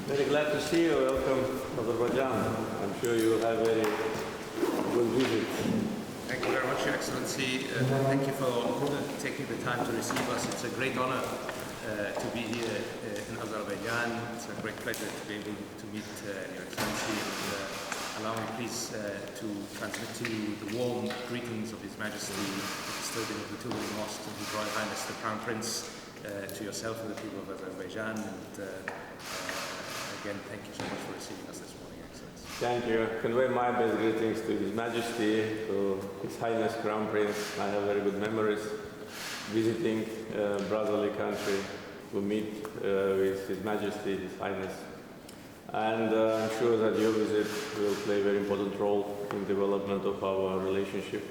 Very glad to see you. Welcome to Azerbaijan. I'm sure you will have very good visit. Thank you very much, Your Excellency. Thank you for taking the time to receive us. It's a great honor to be here in Azerbaijan. It's a great pleasure to be able to meet Your Excellency. And allow me please to transmit to you the warm greetings of His Majesty, the Custodian of the Two Holy Mosques, and His Royal Highness the Crown Prince, to yourself and the people of Azerbaijan. And again, thank you so much for receiving us this morning, Your Excellency. Thank you. Convey my best greetings to His Majesty, to His Highness Crown Prince. I have very good memories visiting brotherly country to meet with His Majesty, His Highness. And I'm sure that your visit will play a very important role in development of our relationship,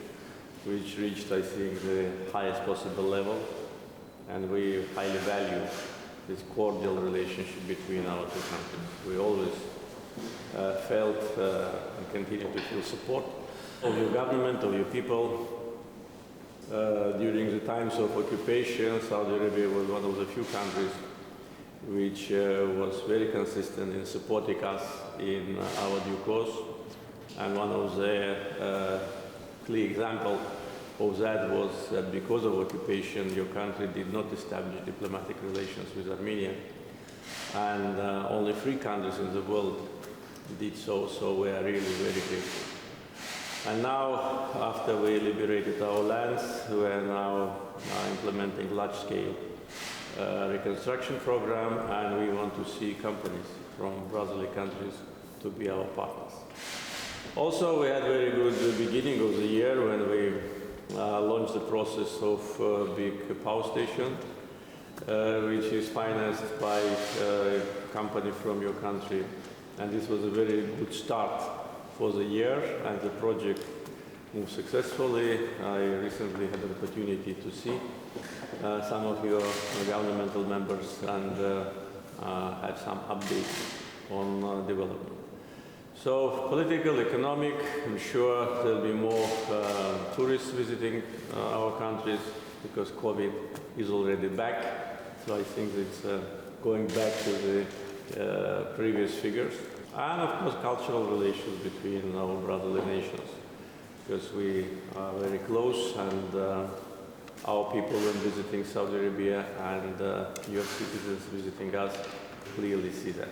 which reached, I think, the highest possible level. And we highly value this cordial relationship between our two countries. We always felt and continue to feel support of your government, of your people. During the times of occupation, Saudi Arabia was one of the few countries which was very consistent in supporting us in our due course. And one of the clear examples of that was that because of occupation, your country did not establish diplomatic relations with Armenia. And only 3 countries in the world did so, so we are really very grateful. And now, after we liberated our lands, we are now implementing large-scale reconstruction program, and we want to see companies from brotherly countries to be our partners. Also, we had a very good beginning of the year when we launched the process of big power station, which is financed by a company from your country. And this was a very good start for the year, and the project moved successfully. I recently had an opportunity to see some of your governmental members and had some updates on development. So political, economic, I'm sure there'll be more tourists visiting our countries because COVID is already back. So I think it's going back to the previous figures. And of course, cultural relations between our brotherly nations, because we are very close, and our people when visiting Saudi Arabia and your citizens visiting us clearly see that.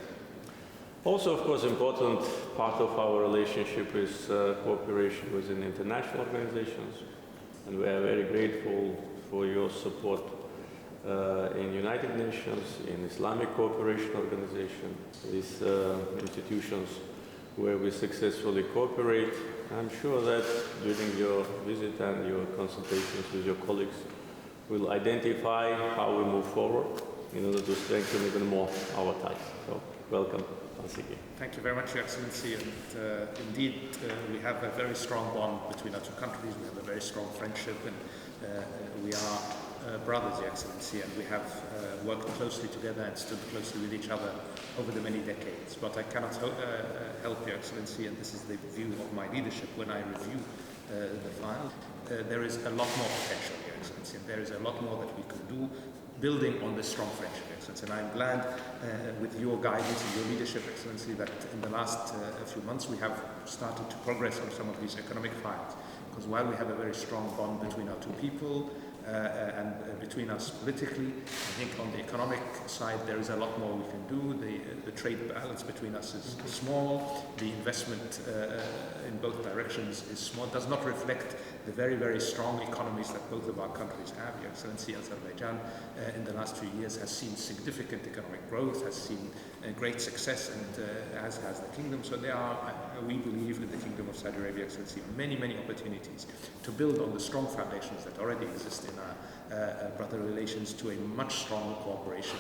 Also, of course, important part of our relationship is cooperation within international organizations, and we are very grateful for your support in United Nations, in Islamic Cooperation Organization, these institutions where we successfully cooperate. I'm sure that during your visit and your consultations with your colleagues, we'll identify how we move forward in order to strengthen even more our ties. So, welcome once again. Thank you very much, Your Excellency. And indeed, we have a very strong bond between our two countries. We have a very strong friendship, and we are brothers, Your Excellency, and we have worked closely together and stood closely with each other over the many decades. But I cannot help, Your Excellency, and this is the view of my leadership when I review the file. There is a lot more potential, Your Excellency, and there is a lot more that we can do building on this strong friendship, Excellency. And I'm glad with your guidance and your leadership, Excellency, that in the last few months we have started to progress on some of these economic files. Because while we have a very strong bond between our two people, and between us politically, I think on the economic side there is a lot more we can do. The trade balance between us is small. The investment in both directions is small. Does not reflect the very, very strong economies that both of our countries have. Your Excellency, Azerbaijan in the last few years has seen significant economic growth, has seen great success, and as has the kingdom. So there are, we believe, in the Kingdom of Saudi Arabia, Excellency, many, many opportunities to build on the strong foundations that already exist in our brotherly relations to a much stronger cooperation.